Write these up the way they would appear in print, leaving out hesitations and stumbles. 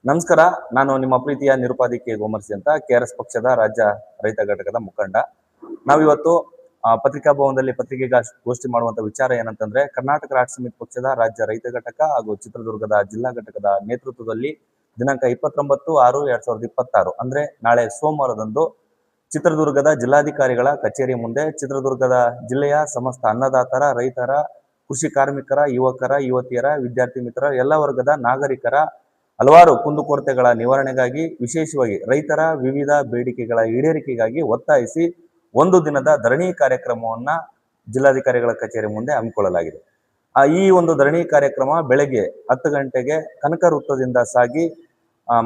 ನಮಸ್ಕಾರ. ನಾನು ನಿಮ್ಮ ಪ್ರೀತಿಯ ನಿರುಪಾದಿ ಕೆ ಗೋಮರ್ಸಿ ಅಂತ, ಕೆಆರ್ಎಸ್ ಪಕ್ಷದ ರಾಜ್ಯ ರೈತ ಘಟಕದ ಮುಖಂಡ. ನಾವಿವತ್ತು ಪತ್ರಿಕಾ ಭವನದಲ್ಲಿ ಪತ್ರಿಕೆಗೋಷ್ಠಿ ಮಾಡುವಂತ ವಿಚಾರ ಏನಂತಂದ್ರೆ, ಕರ್ನಾಟಕ ರಾಷ್ಟ್ರ ಸಮಿತಿ ಪಕ್ಷದ ರಾಜ್ಯ ರೈತ ಘಟಕ ಹಾಗೂ ಚಿತ್ರದುರ್ಗದ ಜಿಲ್ಲಾ ಘಟಕದ ನೇತೃತ್ವದಲ್ಲಿ ದಿನಾಂಕ 29/6/2026 ಅಂದ್ರೆ ನಾಳೆ ಸೋಮವಾರದಂದು ಚಿತ್ರದುರ್ಗದ ಜಿಲ್ಲಾಧಿಕಾರಿಗಳ ಕಚೇರಿ ಮುಂದೆ ಚಿತ್ರದುರ್ಗದ ಜಿಲ್ಲೆಯ ಸಮಸ್ತ ಅನ್ನದಾತರ, ರೈತರ, ಕೃಷಿ ಕಾರ್ಮಿಕರ, ಯುವಕರ, ಯುವತಿಯರ, ವಿದ್ಯಾರ್ಥಿ ಮಿತ್ರರ, ಎಲ್ಲ ವರ್ಗದ ನಾಗರಿಕರ ಹಲವಾರು ಕುಂದುಕೊರತೆಗಳ ನಿವಾರಣೆಗಾಗಿ, ವಿಶೇಷವಾಗಿ ರೈತರ ವಿವಿಧ ಬೇಡಿಕೆಗಳ ಈಡೇರಿಕೆಗಾಗಿ ಒತ್ತಾಯಿಸಿ ಒಂದು ದಿನದ ಧರಣಿ ಕಾರ್ಯಕ್ರಮವನ್ನ ಜಿಲ್ಲಾಧಿಕಾರಿಗಳ ಕಚೇರಿ ಮುಂದೆ ಹಮ್ಮಿಕೊಳ್ಳಲಾಗಿದೆ. ಈ ಒಂದು ಧರಣಿ ಕಾರ್ಯಕ್ರಮ ಬೆಳಗ್ಗೆ 10 ಗಂಟೆಗೆ ಕನಕ ವೃತ್ತದಿಂದ ಸಾಗಿ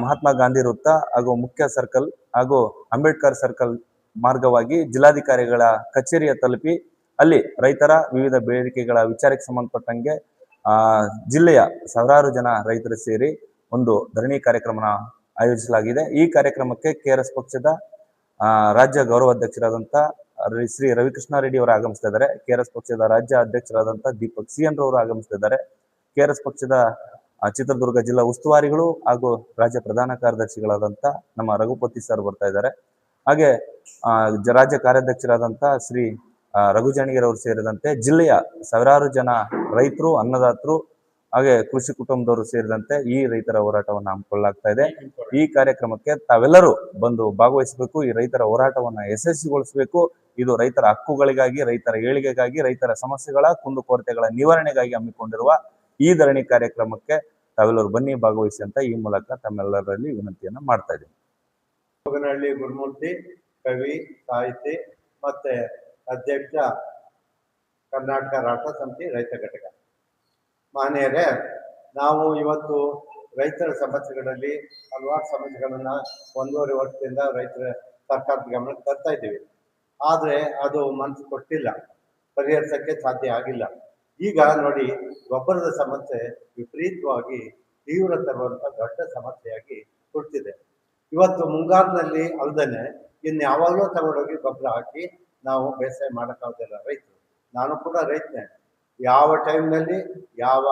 ಮಹಾತ್ಮ ಗಾಂಧಿ ವೃತ್ತ ಹಾಗೂ ಮುಖ್ಯ ಸರ್ಕಲ್ ಹಾಗೂ ಅಂಬೇಡ್ಕರ್ ಸರ್ಕಲ್ ಮಾರ್ಗವಾಗಿ ಜಿಲ್ಲಾಧಿಕಾರಿಗಳ ಕಚೇರಿಯ ತಲುಪಿ ಅಲ್ಲಿ ರೈತರ ವಿವಿಧ ಬೇಡಿಕೆಗಳ ವಿಚಾರಕ್ಕೆ ಸಂಬಂಧಪಟ್ಟಂಗೆ ಜಿಲ್ಲೆಯ ಸಾವಿರಾರು ಜನ ರೈತರು ಸೇರಿ ಒಂದು ಧರಣಿ ಕಾರ್ಯಕ್ರಮನ ಆಯೋಜಿಸಲಾಗಿದೆ. ಈ ಕಾರ್ಯಕ್ರಮಕ್ಕೆ ಕೆಆರ್ಎಸ್ ಪಕ್ಷದ ರಾಜ್ಯ ಗೌರವ ಅಧ್ಯಕ್ಷರಾದಂಥ ಶ್ರೀ ರವಿಕೃಷ್ಣ ರೆಡ್ಡಿ ಅವರು ಆಗಮಿಸ್ತಾ ಇದ್ದಾರೆ. ಕೆಆರ್ಎಸ್ ಪಕ್ಷದ ರಾಜ್ಯ ಅಧ್ಯಕ್ಷರಾದಂಥ ದೀಪಕ್ ಸಿಎನ್ ರವರು ಆಗಮಿಸ್ತಾ ಇದ್ದಾರೆ. ಕೆಆರ್ಎಸ್ ಪಕ್ಷದ ಚಿತ್ರದುರ್ಗ ಜಿಲ್ಲಾ ಉಸ್ತುವಾರಿಗಳು ಹಾಗೂ ರಾಜ್ಯ ಪ್ರಧಾನ ಕಾರ್ಯದರ್ಶಿಗಳಾದಂಥ ನಮ್ಮ ರಘುಪತಿ ಸರ್ ಬರ್ತಾ ಇದ್ದಾರೆ. ಹಾಗೆ ರಾಜ್ಯ ಕಾರ್ಯಾಧ್ಯಕ್ಷರಾದಂಥ ಶ್ರೀ ರಘುಜಾಣಿಗಿರವರು ಸೇರಿದಂತೆ ಜಿಲ್ಲೆಯ ಸಾವಿರಾರು ಜನ ರೈತರು, ಅನ್ನದಾತರು ಹಾಗೆ ಕೃಷಿ ಕುಟುಂಬದವರು ಸೇರಿದಂತೆ ಈ ರೈತರ ಹೋರಾಟವನ್ನು ಹಮ್ಮಿಕೊಳ್ಳಲಾಗ್ತಾ ಇದೆ. ಈ ಕಾರ್ಯಕ್ರಮಕ್ಕೆ ತಾವೆಲ್ಲರೂ ಬಂದು ಭಾಗವಹಿಸಬೇಕು. ಈ ರೈತರ ಹೋರಾಟವನ್ನು ಯಶಸ್ವಿಗೊಳಿಸಬೇಕು. ಇದು ರೈತರ ಹಕ್ಕುಗಳಿಗಾಗಿ, ರೈತರ ಏಳಿಗೆಗಾಗಿ, ರೈತರ ಸಮಸ್ಯೆಗಳ ಕುಂದುಕೊರತೆಗಳ ನಿವಾರಣೆಗಾಗಿ ಹಮ್ಮಿಕೊಂಡಿರುವ ಈ ಧರಣಿ ಕಾರ್ಯಕ್ರಮಕ್ಕೆ ತಾವೆಲ್ಲರೂ ಬನ್ನಿ, ಭಾಗವಹಿಸಿ ಅಂತ ಈ ಮೂಲಕ ತಮ್ಮೆಲ್ಲರಲ್ಲಿ ವಿನಂತಿಯನ್ನ ಮಾಡ್ತಾ ಇದ್ದೀನಿ. ಹೋಗನಹಳ್ಳಿ ಗುರುಮೂರ್ತಿ, ಕವಿ, ಸಾಹಿತಿ ಮತ್ತೆ ಅಧ್ಯಕ್ಷ, ಕರ್ನಾಟಕ ರಾಷ್ಟ್ರ ಸಮಿತಿ ರೈತ ಘಟಕ. ಮಾನ್ಯರೇ, ನಾವು ಇವತ್ತು ರೈತರ ಸಮಸ್ಯೆಗಳಲ್ಲಿ ಹಲವಾರು ಸಮಸ್ಯೆಗಳನ್ನ 1.5 ವರ್ಷದಿಂದ ರೈತರ ಸರ್ಕಾರದ ಗಮನಕ್ಕೆ ತರ್ತಾ ಇದ್ದೀವಿ. ಆದರೆ ಅದು ಮನಸ್ಸು ಕೊಟ್ಟಿಲ್ಲ, ಪರಿಹರಿಸಕ್ಕೆ ಸಾಧ್ಯ ಆಗಿಲ್ಲ. ಈಗ ನೋಡಿ, ಗೊಬ್ಬರದ ಸಮಸ್ಯೆ ವಿಪರೀತವಾಗಿ ತೀವ್ರ ತರುವಂಥ ದೊಡ್ಡ ಸಮಸ್ಯೆಯಾಗಿ ಹುಟ್ಟಿದೆ. ಇವತ್ತು ಮುಂಗಾರಿನಲ್ಲಿ ಅಲ್ದೇನೆ ಇನ್ಯಾವಾಗಲೂ ತಗೊಂಡೋಗಿ ಗೊಬ್ಬರ ಹಾಕಿ ನಾವು ಬೇಸಾಯ ಮಾಡೋಕ್ಕಾಗೋದಿಲ್ಲ ರೈತರು. ನಾನು ಕೂಡ ರೈತನೇ. ಯಾವ ಟೈಮ್ನಲ್ಲಿ, ಯಾವ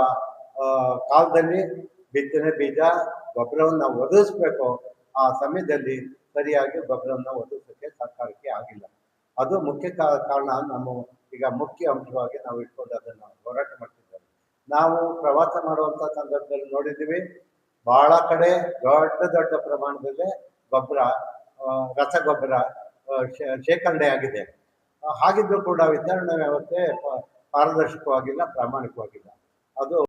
ಕಾಲದಲ್ಲಿ ಬಿತ್ತನೆ ಬೀಜ ಗೊಬ್ಬರವನ್ನು ನಾವು ಒದಗಿಸ್ಬೇಕು, ಆ ಸಮಯದಲ್ಲಿ ಸರಿಯಾಗಿ ಗೊಬ್ಬರವನ್ನು ಒದಗಿಸೋಕ್ಕೆ ಸರ್ಕಾರಕ್ಕೆ ಆಗಿಲ್ಲ. ಅದು ಮುಖ್ಯ ಕಾರಣ. ನಮ್ಮ ಈಗ ಮುಖ್ಯ ಅಂಶವಾಗಿ ನಾವು ಇಟ್ಕೊಂಡು ಅದನ್ನು ಹೋರಾಟ ಮಾಡ್ತಿದ್ದೇವೆ. ನಾವು ಪ್ರವಾಸ ಮಾಡುವಂಥ ಸಂದರ್ಭದಲ್ಲಿ ನೋಡಿದ್ದೀವಿ, ಬಹಳ ಕಡೆ ದೊಡ್ಡ ಪ್ರಮಾಣದಲ್ಲಿ ಗೊಬ್ಬರ, ರಸಗೊಬ್ಬರ ಶೇಖರಣೆ ಆಗಿದೆ. ಹಾಗಿದ್ರೂ ಕೂಡ ವಿತರಣಾ ವ್ಯವಸ್ಥೆ ಪಾರದರ್ಶಕವಾಗಿಲ್ಲ, ಪ್ರಾಮಾಣಿಕವಾಗಿಲ್ಲ. ಅದು